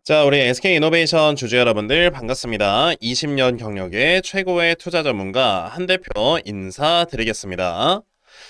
자, 우리 SK이노베이션 주주 여러분들 반갑습니다. 20년 경력의 최고의 투자 전문가 한 대표 인사드리겠습니다.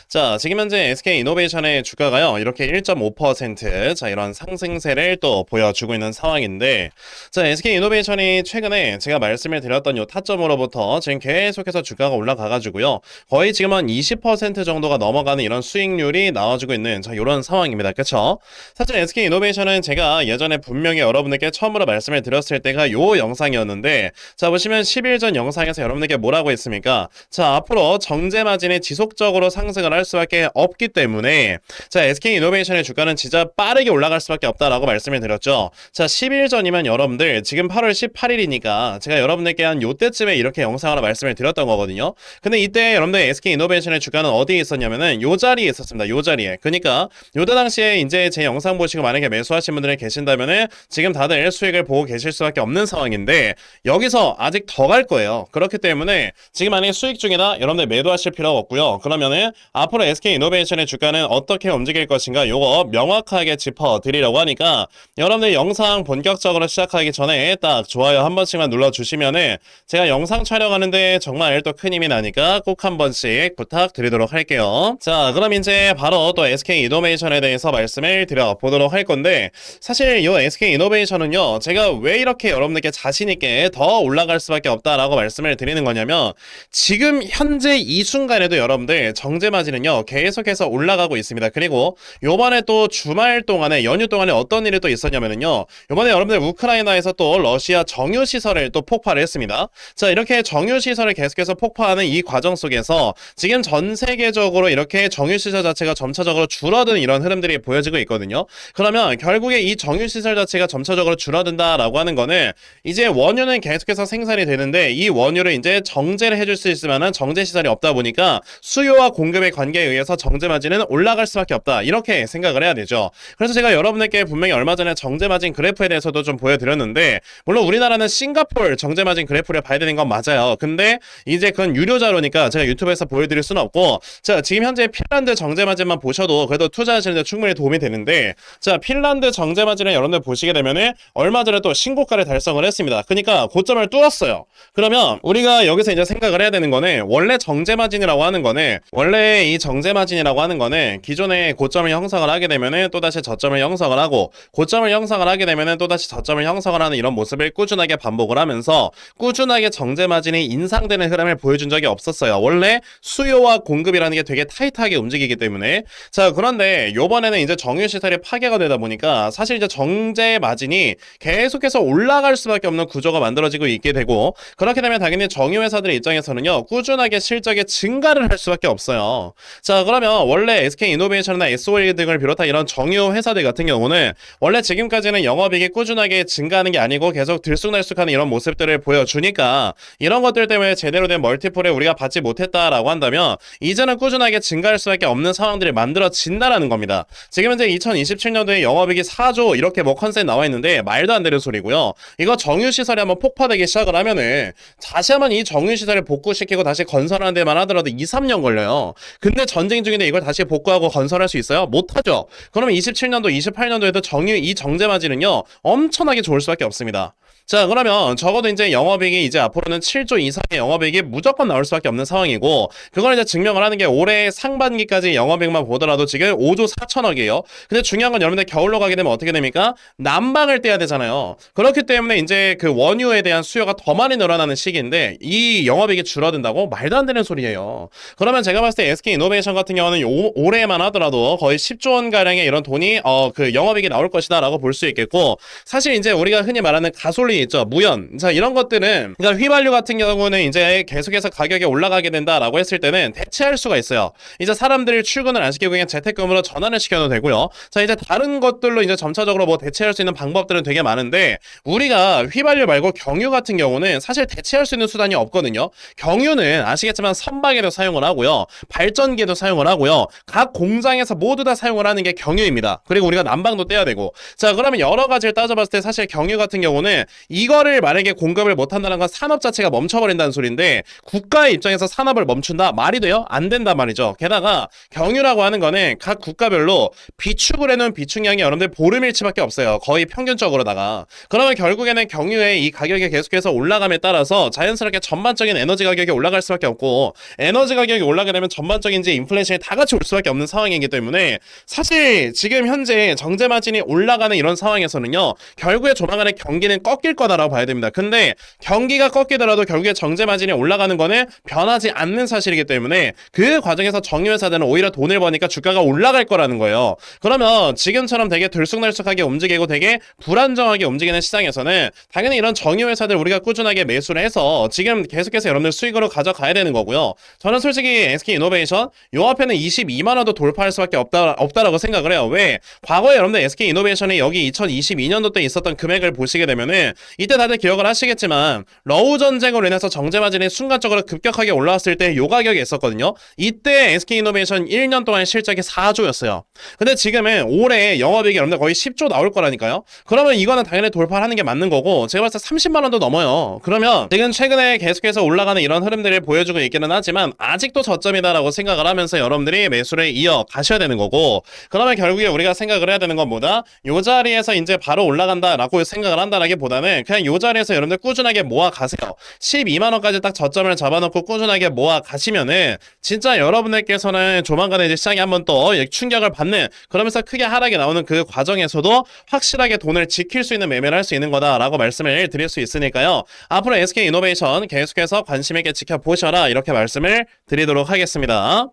자, 지금 현재 SK이노베이션의 주가가요, 이렇게 1.5%, 자, 이런 상승세를 또 보여주고 있는 상황인데, 자, SK이노베이션이 최근에 제가 말씀을 드렸던 요 타점으로부터 지금 계속해서 주가가 올라가가지고요, 거의 지금 한 20% 정도가 넘어가는 이런 수익률이 나와주고 있는, 자, 이런 상황입니다. 그쵸? 사실 SK이노베이션은 제가 예전에 분명히 여러분들께 처음으로 말씀을 드렸을 때가 요 영상이었는데, 자, 보시면 10일 전 영상에서 여러분들께 뭐라고 했습니까? 자, 앞으로 정제 마진이 지속적으로 상승을 할 수밖에 없기 때문에, 자, SK이노베이션의 주가는 진짜 빠르게 올라갈 수밖에 없다라고 말씀을 드렸죠. 자, 10일 전이면 여러분들 지금 8월 18일이니까 제가 여러분들께 한 요때쯤에 이렇게 영상으로 말씀을 드렸던 거거든요. 근데 이때 여러분들 SK이노베이션의 주가는 어디에 있었냐면은 요 자리에 있었습니다. 요 자리에. 그러니까 요때 당시에 이제 제 영상 보시고 만약에 매수하신 분들이 계신다면은 지금 다들 수익을 보고 계실 수밖에 없는 상황인데, 여기서 아직 더 갈 거예요. 그렇기 때문에 지금 만약에 수익 중이다, 여러분들 매도하실 필요가 없고요. 그러면은 앞으로 SK이노베이션의 주가는 어떻게 움직일 것인가, 요거 명확하게 짚어드리려고 하니까 여러분들 영상 본격적으로 시작하기 전에 딱 좋아요 한 번씩만 눌러주시면은 제가 영상 촬영하는데 정말 또 큰 힘이 나니까 꼭 한 번씩 부탁드리도록 할게요. 자, 그럼 이제 바로 또 SK이노베이션에 대해서 말씀을 드려보도록 할 건데, 사실 이 SK이노베이션은요, 제가 왜 이렇게 여러분들께 자신있게 더 올라갈 수밖에 없다라고 말씀을 드리는 거냐면, 지금 현재 이 순간에도 여러분들 정제 마진은요 계속해서 올라가고 있습니다. 그리고 요번에 또 주말 동안에, 연휴 동안에 어떤 일이 또 있었냐면요, 요번에 여러분들 우크라이나에서 또 러시아 정유시설을 또 폭발을 했습니다. 자, 이렇게 정유시설을 계속해서 폭파하는 이 과정 속에서 지금 전 세계적으로 이렇게 정유시설 자체가 점차적으로 줄어드는 이런 흐름들이 보여지고 있거든요. 그러면 결국에 이 정유시설 자체가 점차적으로 줄어든다라고 하는 거는, 이제 원유는 계속해서 생산이 되는데 이 원유를 이제 정제를 해줄 수 있을 만한 정제시설이 없다 보니까 수요와 공급의 관계에 의해서 정제 마진은 올라갈 수밖에 없다, 이렇게 생각을 해야 되죠. 그래서 제가 여러분에게 분명히 얼마 전에 정제 마진 그래프에 대해서도 좀 보여드렸는데, 물론 우리나라는 싱가포르 정제 마진 그래프를 봐야 되는 건 맞아요. 근데 이제 그건 유료 자료니까 제가 유튜브에서 보여드릴 수는 없고, 자, 지금 현재 핀란드 정제 마진만 보셔도 그래도 투자하시는데 충분히 도움이 되는데, 자, 핀란드 정제 마진을 여러분들 보시게 되면은 얼마 전에 또 신고가를 달성을 했습니다. 그러니까 고점을 뚫었어요. 그러면 우리가 여기서 이제 생각을 해야 되는 거는, 원래 정제 마진이라고 하는 거는, 원래 이 정제 마진이라고 하는 거는 기존에 고점을 형성을 하게 되면은 또다시 저점을 형성을 하고, 고점을 형성을 하게 되면은 또다시 저점을 형성을 하는 이런 모습을 꾸준하게 반복을 하면서 꾸준하게 정제 마진이 인상되는 흐름을 보여준 적이 없었어요. 원래 수요와 공급이라는 게 되게 타이트하게 움직이기 때문에. 자, 그런데 요번에는 이제 정유시설이 파괴가 되다 보니까 사실 이제 정제 마진이 계속해서 올라갈 수밖에 없는 구조가 만들어지고 있게 되고, 그렇게 되면 당연히 정유회사들의 입장에서는요 꾸준하게 실적의 증가를 할 수밖에 없어요. 자, 그러면 원래 SK이노베이션이나 SOE 등을 비롯한 이런 정유 회사들 같은 경우는 원래 지금까지는 영업이익이 꾸준하게 증가하는 게 아니고 계속 들쑥날쑥하는 이런 모습들을 보여주니까, 이런 것들 때문에 제대로 된 멀티플을 우리가 받지 못했다라고 한다면 이제는 꾸준하게 증가할 수밖에 없는 상황들이 만들어진다라는 겁니다. 지금 현재 2027년도에 영업이익이 4조 이렇게 뭐 컨셉 나와 있는데 말도 안 되는 소리고요. 이거 정유시설이 한번 폭파되기 시작을 하면은 다시 한번 이 정유시설을 복구시키고 다시 건설하는 데만 하더라도 2, 3년 걸려요. 근데 전쟁 중인데 이걸 다시 복구하고 건설할 수 있어요? 못하죠. 그러면 27년도, 28년도에도 이 정제 마진은요 엄청나게 좋을 수밖에 없습니다. 자, 그러면 적어도 이제 영업이익이 이제 앞으로는 7조 이상의 영업이익이 무조건 나올 수밖에 없는 상황이고, 그걸 이제 증명을 하는 게 올해 상반기까지 영업이익만 보더라도 지금 5조 4천억이에요. 근데 중요한 건 여러분들 겨울로 가게 되면 어떻게 됩니까? 난방을 떼야 되잖아요. 그렇기 때문에 이제 그 원유에 대한 수요가 더 많이 늘어나는 시기인데 이 영업이익이 줄어든다고? 말도 안 되는 소리예요. 그러면 제가 봤을 때 SK이노베이션 같은 경우는 올해만 하더라도 거의 10조 원 가량의 이런 돈이 그 영업이익이 나올 것이다라고 볼 수 있겠고, 사실 이제 우리가 흔히 말하는 가솔린 있죠, 무연. 자, 이런 것들은, 그러니까 휘발유 같은 경우는 이제 계속해서 가격이 올라가게 된다라고 했을 때는 대체할 수가 있어요. 이제 사람들이 출근을 안 시키고 그냥 재택근무로 전환을 시켜도 되고요. 자, 이제 다른 것들로 이제 점차적으로 뭐 대체할 수 있는 방법들은 되게 많은데, 우리가 휘발유 말고 경유 같은 경우는 사실 대체할 수 있는 수단이 없거든요. 경유는 아시겠지만 선박에도 사용을 하고요, 발전기에도 사용을 하고요, 각 공장에서 모두 다 사용을 하는 게 경유입니다. 그리고 우리가 난방도 떼야 되고. 자, 그러면 여러 가지를 따져봤을 때 사실 경유 같은 경우는 이거를 만약에 공급을 못한다는 건 산업 자체가 멈춰버린다는 소리인데 국가의 입장에서 산업을 멈춘다? 말이 돼요? 안 된단 말이죠. 게다가 경유라고 하는 거는 각 국가별로 비축을 해놓은 비축량이 여러분들 보름일치밖에 없어요. 거의 평균적으로다가. 그러면 결국에는 경유의 이 가격이 계속해서 올라감에 따라서 자연스럽게 전반적인 에너지 가격이 올라갈 수밖에 없고 에너지 가격이 올라가게 되면 전반적인 이제 인플레이션이 다 같이 올 수밖에 없는 상황이기 때문에 사실 지금 현재 정제 마진이 올라가는 이런 상황에서는요 결국에 조만간에 경기는 꺾일 거다라고 봐야 됩니다. 근데 경기가 꺾이더라도 결국에 정제 마진이 올라가는 거는 변하지 않는 사실이기 때문에 그 과정에서 정유회사들은 오히려 돈을 버니까 주가가 올라갈 거라는 거예요. 그러면 지금처럼 되게 들쑥날쑥하게 움직이고 되게 불안정하게 움직이는 시장에서는 당연히 이런 정유회사들 우리가 꾸준하게 매수를 해서 지금 계속해서 여러분들 수익으로 가져가야 되는 거고요. 저는 솔직히 SK이노베이션 요 앞에는 22만원도 돌파할 수밖에 없다라고 생각을 해요. 왜? 과거에 여러분들 SK이노베이션이 여기 2022년도 때 있었던 금액을 보시게 되면은 이때 다들 기억을 하시겠지만 러우 전쟁으로 인해서 정제 마진이 순간적으로 급격하게 올라왔을 때 요 가격에 있었거든요. 이때 SK이노베이션 1년 동안 실적이 4조였어요. 근데 지금은 올해 영업이익이 여러분들 거의 10조 나올 거라니까요. 그러면 이거는 당연히 돌파를 하는 게 맞는 거고 제가 봤을 때 30만원도 넘어요. 그러면 지금 최근에 계속해서 올라가는 이런 흐름들을 보여주고 있기는 하지만 아직도 저점이다라고 생각을 하면서 여러분들이 매수를 이어가셔야 되는 거고 그러면 결국에 우리가 생각을 해야 되는 건 뭐다? 요 자리에서 이제 바로 올라간다라고 생각을 한다라기보다는 그냥 요 자리에서 여러분들 꾸준하게 모아 가세요. 12만원까지 딱 저점을 잡아놓고 꾸준하게 모아 가시면은 진짜 여러분들께서는 조만간에 이제 시장이 한번 또 충격을 받는 그러면서 크게 하락이 나오는 그 과정에서도 확실하게 돈을 지킬 수 있는 매매를 할 수 있는 거다라고 말씀을 드릴 수 있으니까요. 앞으로 SK이노베이션 계속해서 관심 있게 지켜보셔라 이렇게 말씀을 드리도록 하겠습니다.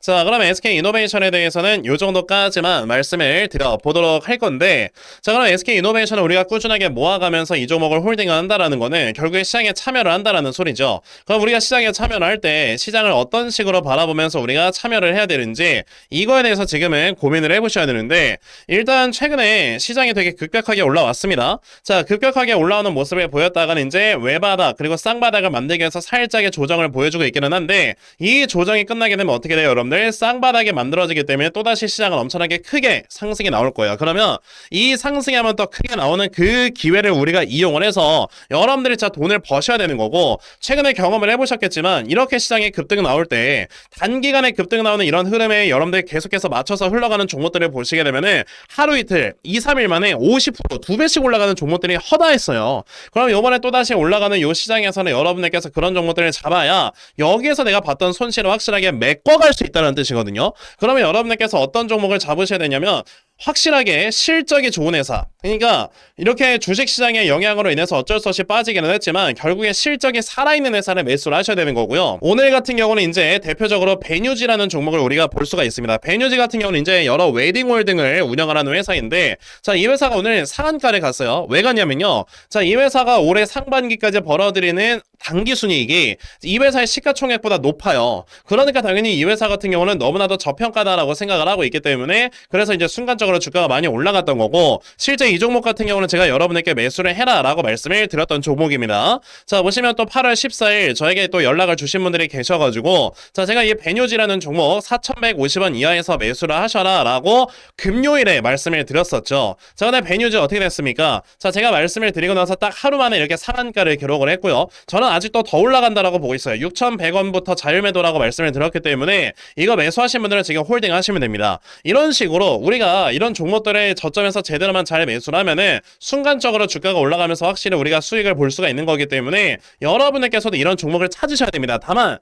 자, 그러면 SK이노베이션에 대해서는 요 정도까지만 말씀을 드려보도록 할 건데 자, 그럼 SK이노베이션을 우리가 꾸준하게 모아가면서 이 종목을 홀딩을 한다라는 거는 결국에 시장에 참여를 한다라는 소리죠. 그럼 우리가 시장에 참여를 할 때 시장을 어떤 식으로 바라보면서 우리가 참여를 해야 되는지 이거에 대해서 지금은 고민을 해보셔야 되는데 일단 최근에 시장이 되게 급격하게 올라왔습니다. 자, 급격하게 올라오는 모습을 보였다가는 이제 외바닥 그리고 쌍바닥을 만들기 위해서 살짝의 조정을 보여주고 있기는 한데 이 조정이 끝나게 되면 어떻게 돼요? 여러분들 쌍바닥이 만들어지기 때문에 또다시 시장은 엄청나게 크게 상승이 나올 거예요. 그러면 이 상승이 한번 더 크게 나오는 그 기회를 우리가 이용을 해서 여러분들이 진짜 돈을 버셔야 되는 거고 최근에 경험을 해보셨겠지만 이렇게 시장이 급등 나올 때 단기간에 급등 나오는 이런 흐름에 여러분들 계속해서 맞춰서 흘러가는 종목들을 보시게 되면은 하루 이틀 2, 3일 만에 50% 2배씩 올라가는 종목들이 허다했어요. 그럼 요번에 또다시 올라가는 요 시장에서는 여러분들께서 그런 종목들을 잡아야 여기에서 내가 봤던 손실을 확실하게 메꿔갈 수 있다는 뜻이거든요. 그러면 여러분들께서 어떤 종목을 잡으셔야 되냐면 확실하게 실적이 좋은 회사 그러니까 이렇게 주식시장의 영향으로 인해서 어쩔 수 없이 빠지기는 했지만 결국에 실적이 살아있는 회사를 매수를 하셔야 되는 거고요. 오늘 같은 경우는 이제 대표적으로 베뉴지라는 종목을 우리가 볼 수가 있습니다. 베뉴지 같은 경우는 이제 여러 웨딩홀딩을 운영을 하는 회사인데 자, 이 회사가 오늘 상한가를 갔어요. 왜 갔냐면요. 자, 이 회사가 올해 상반기까지 벌어들이는 당기순이익이 이 회사의 시가총액보다 높아요. 그러니까 당연히 이 회사 같은 경우는 너무나도 저평가다라고 생각을 하고 있기 때문에 그래서 이제 순간적으로 주가가 많이 올라갔던 거고 실제 이 종목 같은 경우는 제가 여러분에게 매수를 해라 라고 말씀을 드렸던 종목입니다. 자, 보시면 또 8월 14일 저에게 또 연락을 주신 분들이 계셔가지고 자, 제가 이 베뉴지라는 종목 4,150원 이하에서 매수를 하셔라 라고 금요일에 말씀을 드렸었죠. 자, 근데 베뉴지 어떻게 됐습니까? 자, 제가 말씀을 드리고 나서 딱 하루 만에 이렇게 상한가를 기록을 했고요. 저는 아직도 더 올라간다라고 보고 있어요. 6,100원부터 자율매도라고 말씀을 드렸기 때문에 이거 매수하신 분들은 지금 홀딩 하시면 됩니다. 이런 식으로 우리가 이런 종목들의 저점에서 제대로만 잘 매수를 하면은 순간적으로 주가가 올라가면서 확실히 우리가 수익을 볼 수가 있는 거기 때문에 여러분들께서도 이런 종목을 찾으셔야 됩니다. 다만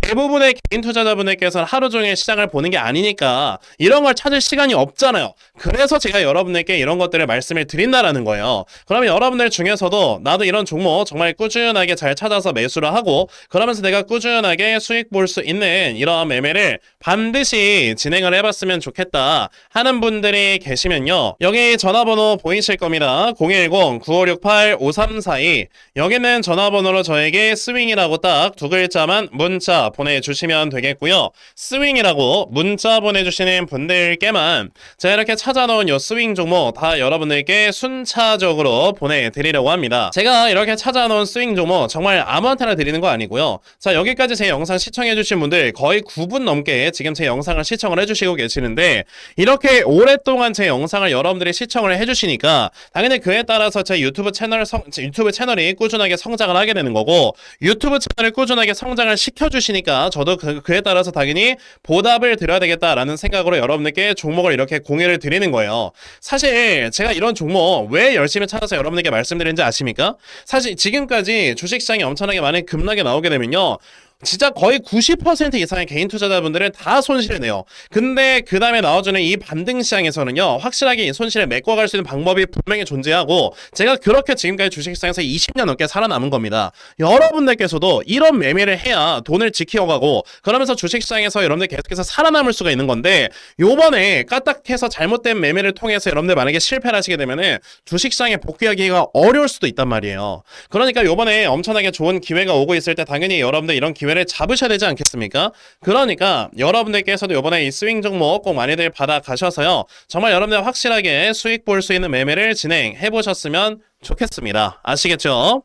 대부분의 개인 투자자분들께서는 하루 종일 시장을 보는 게 아니니까 이런 걸 찾을 시간이 없잖아요. 그래서 제가 여러분들께 이런 것들을 말씀을 드린다라는 거예요. 그러면 여러분들 중에서도 나도 이런 종목 정말 꾸준하게 잘 찾아서 매수를 하고 그러면서 내가 꾸준하게 수익 볼 수 있는 이러한 매매를 반드시 진행을 해봤으면 좋겠다 하는 분들이 계시면요. 여기 전화번호 보이실 겁니다. 010-9568-5342 여기는 전화번호로 저에게 스윙이라고 딱 두 글자만 문자 보내주시면 되겠고요. 스윙이라고 문자 보내주시는 분들께만 제가 이렇게 찾아놓은 요 스윙 종목 다 여러분들께 순차적으로 보내드리려고 합니다. 제가 이렇게 찾아놓은 스윙 종목 정말 아무한테나 드리는 거 아니고요. 자, 여기까지 제 영상 시청해주신 분들 거의 9분 넘게 지금 제 영상을 시청을 해주시고 계시는데 이렇게 오랫동안 제 영상을 여러분들이 시청을 해주시니 보이니까 당연히 그에 따라서 제 유튜브 채널이 꾸준하게 성장을 하게 되는 거고, 유튜브 채널을 꾸준하게 성장을 시켜주시니까 저도 그에 따라서 당연히 보답을 드려야 되겠다라는 생각으로 여러분들께 종목을 이렇게 공유를 드리는 거예요. 사실 제가 이런 종목 왜 열심히 찾아서 여러분들께 말씀드리는지 아십니까? 사실 지금까지 주식시장이 엄청나게 많은 급락이 나오게 되면요, 진짜 거의 90% 이상의 개인 투자자분들은 다 손실을 내요. 근데 그 다음에 나와주는 이 반등 시장에서는요, 확실하게 이 손실을 메꿔갈 수 있는 방법이 분명히 존재하고, 제가 그렇게 지금까지 주식시장에서 20년 넘게 살아남은 겁니다. 여러분들께서도 이런 매매를 해야 돈을 지키어가고, 그러면서 주식시장에서 여러분들 계속해서 살아남을 수가 있는 건데, 요번에 까딱해서 잘못된 매매를 통해서 여러분들 만약에 실패를 하시게 되면은 주식시장에 복귀하기가 어려울 수도 있단 말이에요. 그러니까 요번에 엄청나게 좋은 기회가 오고 있을 때 당연히 여러분들 이런 기회를 잡으셔야 되지 않겠습니까? 그러니까 여러분들께서도 이번에 이 스윙 종목 꼭 많이들 받아가셔서요, 정말 여러분들 확실하게 수익 볼 수 있는 매매를 진행해 보셨으면 좋겠습니다. 아시겠죠?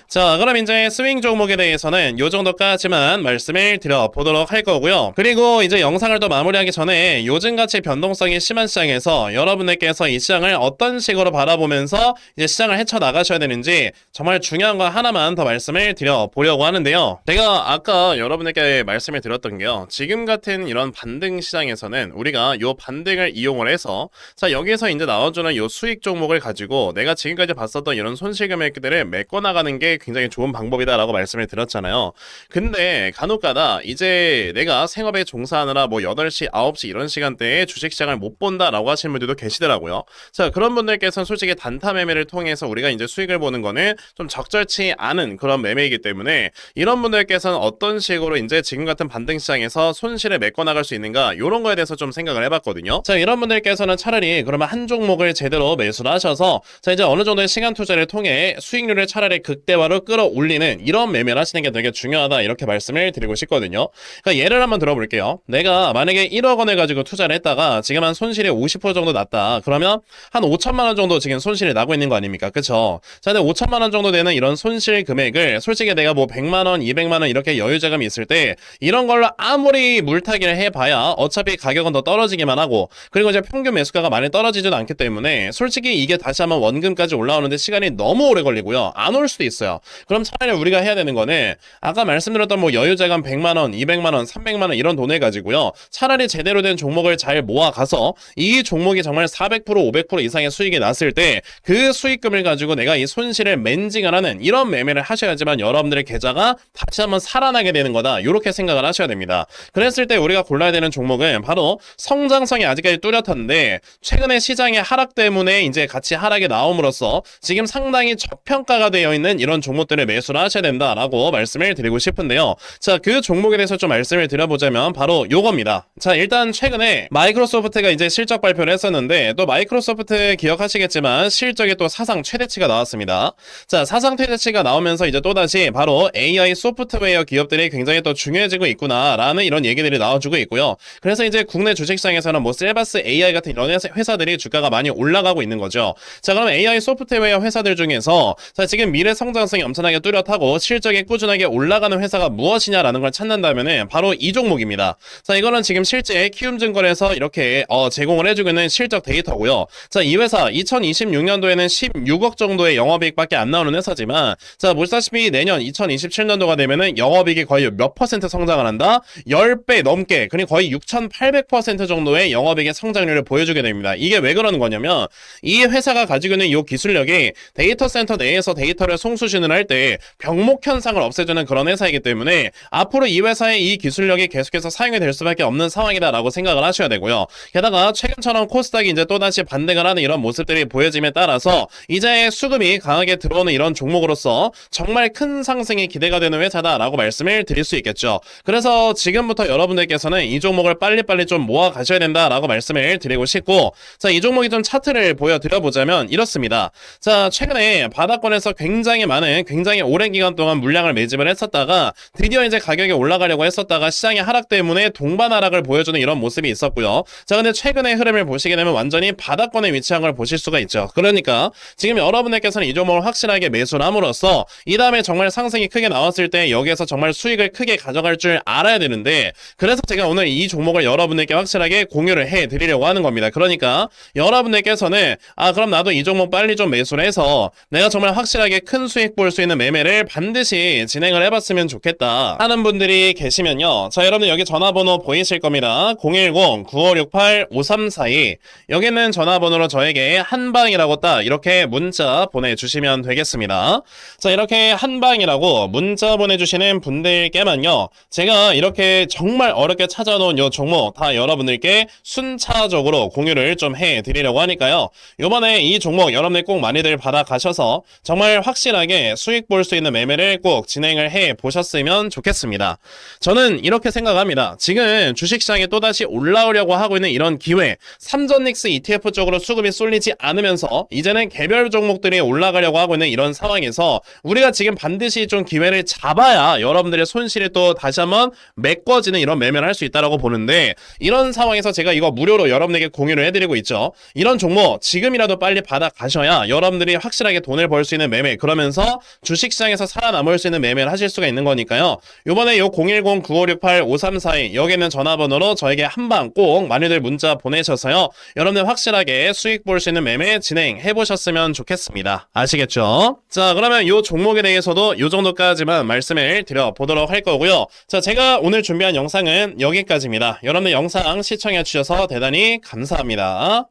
자, 그럼 이제 스윙 종목에 대해서는 요 정도까지만 말씀을 드려보도록 할 거고요. 그리고 이제 영상을 또 마무리하기 전에 요즘같이 변동성이 심한 시장에서 여러분들께서 이 시장을 어떤 식으로 바라보면서 이제 시장을 헤쳐나가셔야 되는지 정말 중요한 거 하나만 더 말씀을 드려보려고 하는데요. 제가 아까 여러분들께 말씀을 드렸던 게요, 지금 같은 이런 반등 시장에서는 우리가 요 반등을 이용을 해서, 자, 여기에서 이제 나와주는 요 수익 종목을 가지고 내가 지금까지 봤었던 이런 손실 금액들을 메꿔나가는 게 굉장히 좋은 방법이다라고 말씀을 드렸잖아요. 근데 간혹가다 이제 내가 생업에 종사하느라 뭐 8시, 9시 이런 시간대에 주식시장을 못 본다라고 하시는 분들도 계시더라고요. 자, 그런 분들께서는 솔직히 단타 매매를 통해서 우리가 이제 수익을 보는 거는 좀 적절치 않은 그런 매매이기 때문에, 이런 분들께서는 어떤 식으로 이제 지금 같은 반등 시장에서 손실을 메꿔나갈 수 있는가, 이런 거에 대해서 좀 생각을 해봤거든요. 자, 이런 분들께서는 차라리 그러면 한 종목을 제대로 매수를 하셔서, 자, 이제 어느 정도의 시간 투자를 통해 수익률을 차라리 극대화로 끌어올리는 이런 매매를 하시는 게 되게 중요하다, 이렇게 말씀을 드리고 싶거든요. 그러니까 예를 한번 들어볼게요. 내가 만약에 1억 원을 가지고 투자를 했다가 지금 한 손실이 50% 정도 났다. 그러면 한 5천만 원 정도 지금 손실이 나고 있는 거 아닙니까? 그쵸? 자, 근데 5천만 원 정도 되는 이런 손실 금액을 솔직히 내가 뭐 100만 원, 200만 원 이렇게 여유 자금이 있을 때 이런 걸로 아무리 물타기를 해봐야 어차피 가격은 더 떨어지기만 하고, 그리고 이제 평균 매수가가 많이 떨어지지도 않기 때문에 솔직히 이게 다시 한번 원금까지 올라오는데 시간이 너무 오래 걸리고요. 안 올 수도 있어요. 그럼 차라리 우리가 해야 되는 거는 아까 말씀드렸던 뭐 여유자금 100만원, 200만원, 300만원 이런 돈을 가지고요, 차라리 제대로 된 종목을 잘 모아가서 이 종목이 정말 400%, 500% 이상의 수익이 났을 때 그 수익금을 가지고 내가 이 손실을 맨징을 하는 이런 매매를 하셔야지만 여러분들의 계좌가 다시 한번 살아나게 되는 거다, 이렇게 생각을 하셔야 됩니다. 그랬을 때 우리가 골라야 되는 종목은 바로 성장성이 아직까지 뚜렷한데 최근에 시장의 하락 때문에 이제 같이 하락이 나옴으로써 지금 상당히 저평가가 되어 있는 이런 종목들을 매수를 하셔야 된다라고 말씀을 드리고 싶은데요. 자, 그 종목에 대해서 좀 말씀을 드려보자면 바로 요겁니다. 자, 일단 최근에 마이크로소프트가 이제 실적 발표를 했었는데, 또 마이크로소프트 기억하시겠지만 실적이 또 사상 최대치가 나왔습니다. 자, 사상 최대치가 나오면서 이제 또다시 바로 AI 소프트웨어 기업들이 굉장히 또 중요해지고 있구나라는 이런 얘기들이 나와주고 있고요. 그래서 이제 국내 주식시장에서는 뭐 셀바스 AI 같은 이런 회사들이 주가가 많이 올라가고 있는 거죠. 자, 그럼 AI 소프트웨어 회사들 중에서 자, 지금 미래 성장성이 엄청나게 뚜렷하고 실적이 꾸준하게 올라가는 회사가 무엇이냐라는 걸 찾는다면은 바로 이 종목입니다. 자, 이거는 지금 실제 키움증권에서 이렇게 제공을 해주고 있는 실적 데이터고요. 자, 이 회사 2026년도에는 16억 정도의 영업이익밖에 안 나오는 회사지만, 자, 보시다시피 내년 2027년도가 되면은 영업이익이 거의 몇 퍼센트 성장을 한다? 10배 넘게, 그리고 거의 6,800% 정도의 영업이익의 성장률을 보여주게 됩니다. 이게 왜 그러는 거냐면 이 회사가 가지고 있는 이 기술력이 데이터 센터 내에서 데이터를 송수신을 할 때 병목 현상을 없애주는 그런 회사이기 때문에 앞으로 이 회사의 이 기술력이 계속해서 사용이 될 수밖에 없는 상황이다라고 생각을 하셔야 되고요. 게다가 최근처럼 코스닥이 이제 또다시 반등을 하는 이런 모습들이 보여짐에 따라서 이제 수급이 강하게 들어오는 이런 종목으로서 정말 큰 상승이 기대가 되는 회사다라고 말씀을 드릴 수 있겠죠. 그래서 지금부터 여러분들께서는 이 종목을 빨리빨리 좀 모아 가셔야 된다라고 말씀을 드리고 싶고, 자, 이 종목이 좀 차트를 보여드려 보자면 이렇습니다. 자, 최근에 바닥권에서 굉장히 많은 전에 굉장히 오랜 기간 동안 물량을 매집을 했었다가 드디어 이제 가격이 올라가려고 했었다가 시장의 하락 때문에 동반 하락을 보여주는 이런 모습이 있었고요. 자, 근데 최근의 흐름을 보시게 되면 완전히 바닥권에 위치한 걸 보실 수가 있죠. 그러니까 지금 여러분들께서는 이 종목을 확실하게 매수를 함으로써 이 다음에 정말 상승이 크게 나왔을 때 여기에서 정말 수익을 크게 가져갈 줄 알아야 되는데, 그래서 제가 오늘 이 종목을 여러분들께 확실하게 공유를 해드리려고 하는 겁니다. 그러니까 여러분들께서는 그럼 나도 이 종목 빨리 좀 매수를 해서 내가 정말 확실하게 큰 수익 볼 수 있는 매매를 반드시 진행을 해봤으면 좋겠다 하는 분들이 계시면요, 자, 여러분들 여기 전화번호 보이실 겁니다. 010-9568-5342. 여기는 전화번호로 저에게 한방이라고 딱 이렇게 문자 보내주시면 되겠습니다. 자, 이렇게 한방이라고 문자 보내주시는 분들께만요, 제가 이렇게 정말 어렵게 찾아놓은 요 종목 다 여러분들께 순차적으로 공유를 좀 해드리려고 하니까요, 요번에 이 종목 여러분들 꼭 많이들 받아가셔서 정말 확실하게 수익 볼 수 있는 매매를 꼭 진행을 해 보셨으면 좋겠습니다. 저는 이렇게 생각합니다. 지금 주식시장에 또다시 올라오려고 하고 있는 이런 기회, 삼전닉스 ETF 쪽으로 수급이 쏠리지 않으면서 이제는 개별 종목들이 올라가려고 하고 있는 이런 상황에서 우리가 지금 반드시 좀 기회를 잡아야 여러분들의 손실이 또 다시 한번 메꿔지는 이런 매매를 할 수 있다고 보는데, 이런 상황에서 제가 이거 무료로 여러분에게 공유를 해드리고 있죠. 이런 종목 지금이라도 빨리 받아가셔야 여러분들이 확실하게 돈을 벌 수 있는 매매, 그러면서 주식시장에서 살아남을 수 있는 매매를 하실 수가 있는 거니까요. 요번에 요 010-9568-5342 여기는 전화번호로 저에게 한방 꼭 많이들 문자 보내셔서요, 여러분들 확실하게 수익 볼 수 있는 매매 진행해 보셨으면 좋겠습니다. 아시겠죠? 자, 그러면 요 종목에 대해서도 요 정도까지만 말씀을 드려보도록 할 거고요. 자, 제가 오늘 준비한 영상은 여기까지입니다. 여러분들 영상 시청해 주셔서 대단히 감사합니다.